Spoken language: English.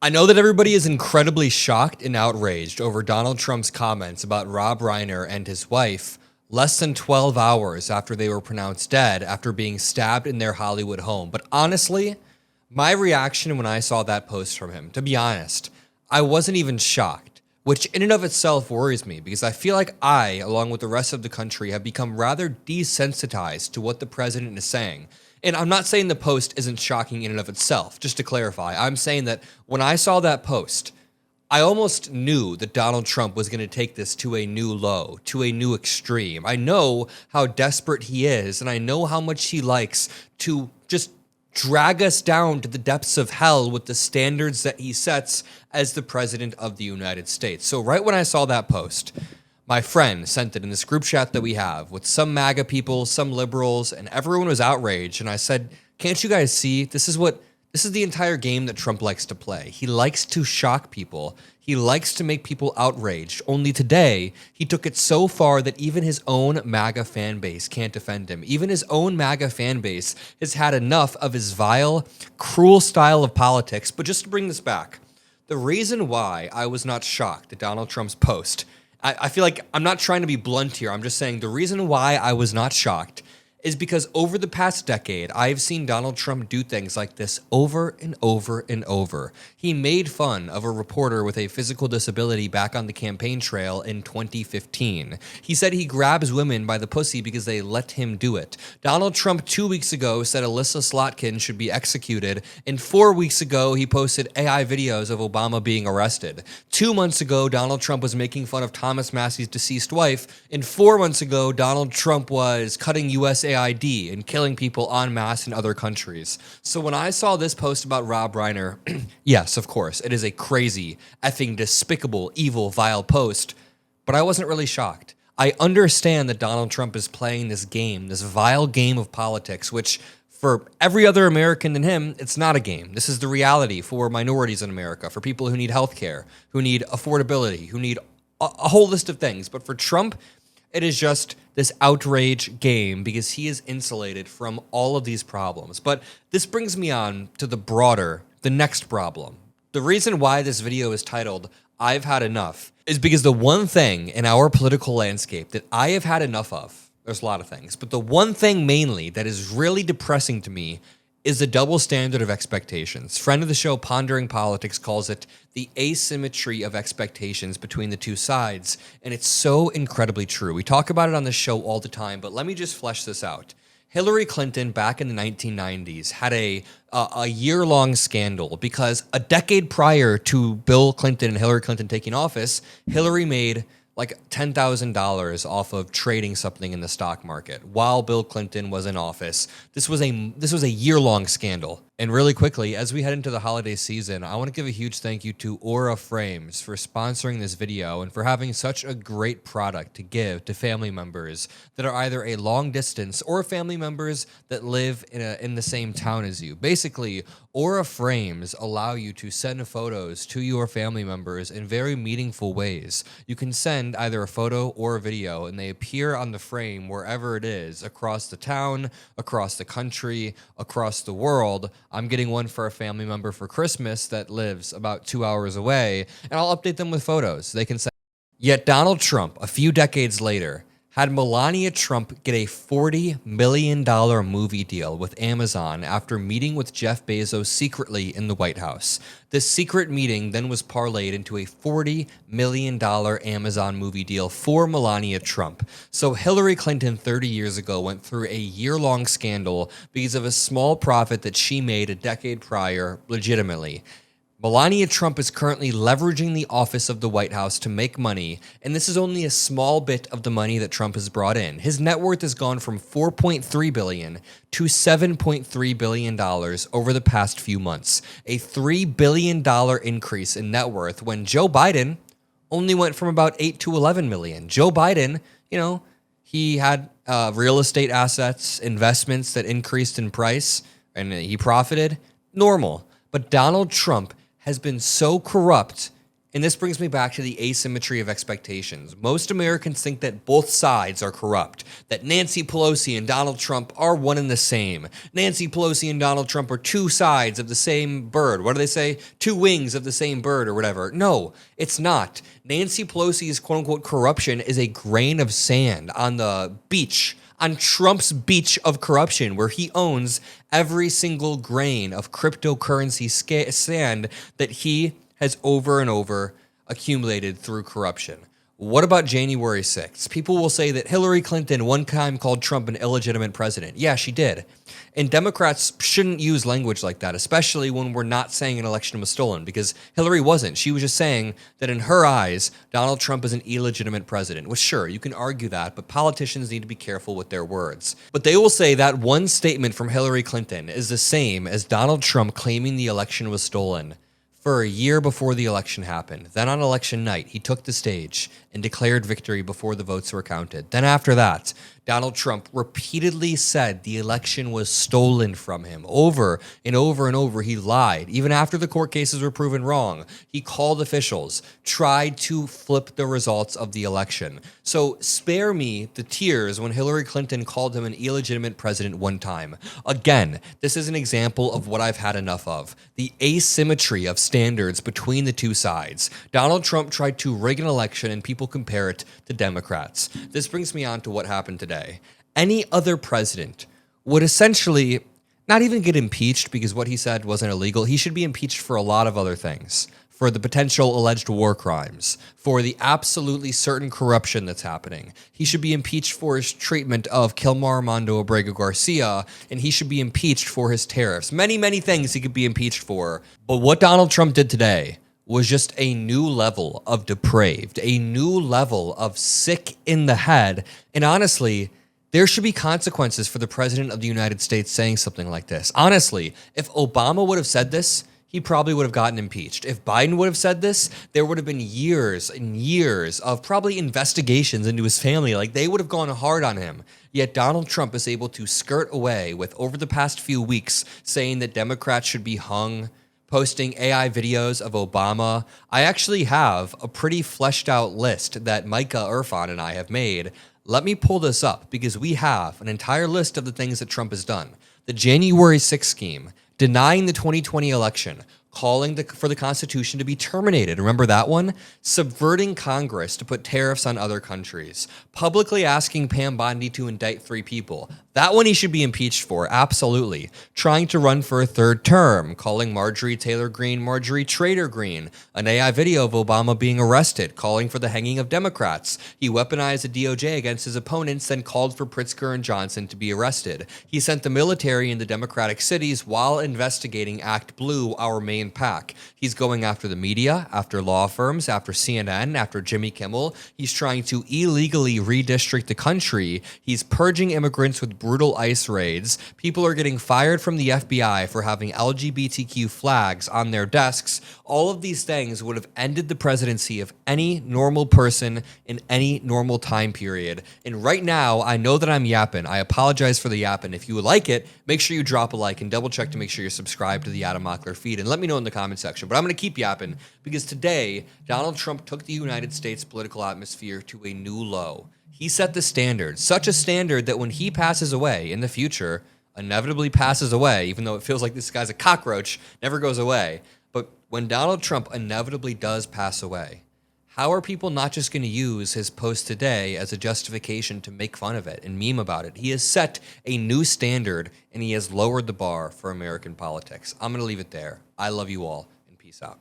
I know that everybody is incredibly shocked and outraged over Donald Trump's comments about Rob Reiner and his wife less than 12 hours after they were pronounced dead after being stabbed in their Hollywood home. But honestly, my reaction when I saw that post from him, to be honest, I wasn't even shocked, which in and of itself worries me because I feel like I, along with the rest of the country, have become rather desensitized to what the president is saying. And I'm not saying the post isn't shocking in and of itself, just to clarify. I'm saying that when I saw that post, I almost knew that Donald Trump was going to take this to a new low, to a new extreme. I know how desperate he is, and I know how much he likes to just drag us down to the depths of hell with the standards that he sets as the president of the United States. So right when I saw that post, my friend sent it in this group chat that we have with some MAGA people, some liberals, and everyone was outraged. And I said, can't you guys see this is the entire game that Trump likes to play. He likes to shock people. He likes to make people outraged. Only today, he took it so far that even his own MAGA fan base can't defend him. Even his own MAGA fan base has had enough of his vile, cruel style of politics. But just to bring this back, the reason why I was not shocked at Donald Trump's post, I feel like I'm not trying to be blunt here. I'm just saying the reason why I was not shocked is because over the past decade, I've seen Donald Trump do things like this over and over and over. He made fun of a reporter with a physical disability back on the campaign trail in 2015. He said he grabs women by the pussy because they let him do it. Donald Trump 2 weeks ago said Alyssa Slotkin should be executed, and 4 weeks ago he posted AI videos of Obama being arrested. 2 months ago, Donald Trump was making fun of Thomas Massey's deceased wife, and 4 months ago, Donald Trump was cutting USAID and killing people en masse in other countries. So when I saw this post about Rob Reiner, yes, of course, it is a crazy, effing, despicable, evil, vile post, but I wasn't really shocked. I understand that Donald Trump is playing this game, this vile game of politics, which for every other American than him, it's not a game. This is the reality for minorities in America, for people who need healthcare, who need affordability, who need a whole list of things. But for Trump, it is just this outrage game because he is insulated from all of these problems. But this brings me on to the next problem. The reason why this video is titled, I've Had Enough, is because the one thing in our political landscape that I have had enough of, there's a lot of things, but the one thing mainly that is really depressing to me is the double standard of expectations. Friend of the show, Pondering Politics, calls it the asymmetry of expectations between the two sides, and it's so incredibly true. We talk about it on this show all the time, but let me just flesh this out. Hillary Clinton, back in the 1990s, had a year-long scandal because a decade prior to Bill Clinton and Hillary Clinton taking office, Hillary made like $10,000 off of trading something in the stock market while Bill Clinton was in office. This was a year-long scandal. And really quickly, as we head into the holiday season, I want to give a huge thank you to Aura Frames for sponsoring this video and for having such a great product to give to family members that are either a long distance or family members that live in the same town as you. Basically, Aura Frames allow you to send photos to your family members in very meaningful ways. You can send either a photo or a video, and they appear on the frame wherever it is, across the town, across the country, across the world. I'm getting one for a family member for Christmas that lives about 2 hours away, and I'll update them with photos. They can send. Yet Donald Trump, a few decades later, had Melania Trump get a $40 million movie deal with Amazon after meeting with Jeff Bezos secretly in the White House. This secret meeting then was parlayed into a $40 million Amazon movie deal for Melania Trump. So Hillary Clinton 30 years ago went through a year-long scandal because of a small profit that she made a decade prior legitimately. Melania Trump is currently leveraging the office of the White House to make money, and this is only a small bit of the money that Trump has brought in. His net worth has gone from $4.3 billion to $7.3 billion over the past few months, a $3 billion increase in net worth when Joe Biden only went from about 8 to 11 million. Joe Biden, he had real estate assets, investments that increased in price, and he profited. Normal. But Donald Trump has been so corrupt And this brings me back to the asymmetry of expectations. Most Americans think that both sides are corrupt, that Nancy Pelosi and Donald Trump are one and the same. Nancy Pelosi and Donald Trump are two sides of the same bird. What do they say? Two wings of the same bird or whatever. No, it's not. Nancy Pelosi's quote-unquote corruption is a grain of sand on the beach, on Trump's beach of corruption, where he owns every single grain of cryptocurrency sand that he has over and over accumulated through corruption. What about January 6th? People will say that Hillary Clinton one time called Trump an illegitimate president. Yeah, she did. And Democrats shouldn't use language like that, especially when we're not saying an election was stolen, because Hillary wasn't. She was just saying that in her eyes, Donald Trump is an illegitimate president. Well, sure, you can argue that, but politicians need to be careful with their words. But they will say that one statement from Hillary Clinton is the same as Donald Trump claiming the election was stolen for a year before the election happened. Then on election night, he took the stage and declared victory before the votes were counted. Then after that, Donald Trump repeatedly said the election was stolen from him. Over and over and over, he lied. Even after the court cases were proven wrong, he called officials, tried to flip the results of the election. So spare me the tears when Hillary Clinton called him an illegitimate president one time. Again, this is an example of what I've had enough of: the asymmetry of standards between the two sides. Donald Trump tried to rig an election and people compare it to Democrats. This brings me on to what happened today. Any other president would essentially not even get impeached because what he said wasn't illegal. He should be impeached for a lot of other things, for the potential alleged war crimes, for the absolutely certain corruption that's happening. He should be impeached for his treatment of Kilmar Armando Abrego Garcia, and he should be impeached for his tariffs. Many, many things he could be impeached for. But what Donald Trump did today was just a new level of depraved, a new level of sick in the head. And honestly, there should be consequences for the president of the United States saying something like this. Honestly, if Obama would have said this, he probably would have gotten impeached. If Biden would have said this, there would have been years and years of probably investigations into his family. Like, they would have gone hard on him. Yet Donald Trump is able to skirt away with, over the past few weeks, saying that Democrats should be hung, posting AI videos of Obama. I actually have a pretty fleshed out list that Micah Irfan and I have made. Let me pull this up because we have an entire list of the things that Trump has done. The January 6th scheme, denying the 2020 election, calling for the Constitution to be terminated. Remember that one? Subverting Congress to put tariffs on other countries. Publicly asking Pam Bondi to indict 3 people. That one he should be impeached for, absolutely. Trying to run for a 3rd term, calling Marjorie Taylor Greene Marjorie Trader Greene. An AI video of Obama being arrested, calling for the hanging of Democrats. He weaponized the DOJ against his opponents, then called for Pritzker and Johnson to be arrested. He sent the military into Democratic cities while investigating Act Blue, our main pack. He's going after the media, after law firms, after CNN, after Jimmy Kimmel. He's trying to illegally redistrict the country. He's purging immigrants with brutal ICE raids. People are getting fired from the FBI for having LGBTQ flags on their desks. All of these things would have ended the presidency of any normal person in any normal time period. And right now, I know that I'm yapping. I apologize for the yapping. If you would like it, make sure you drop a like and double check to make sure you're subscribed to the Adam Mockler feed. And let me know in the comment section. But I'm going to keep yapping because today, Donald Trump took the United States political atmosphere to a new low. He set the standard, such a standard that when he passes away in the future, inevitably passes away, even though it feels like this guy's a cockroach, never goes away. But when Donald Trump inevitably does pass away, how are people not just going to use his post today as a justification to make fun of it and meme about it? He has set a new standard and he has lowered the bar for American politics. I'm going to leave it there. I love you all and peace out.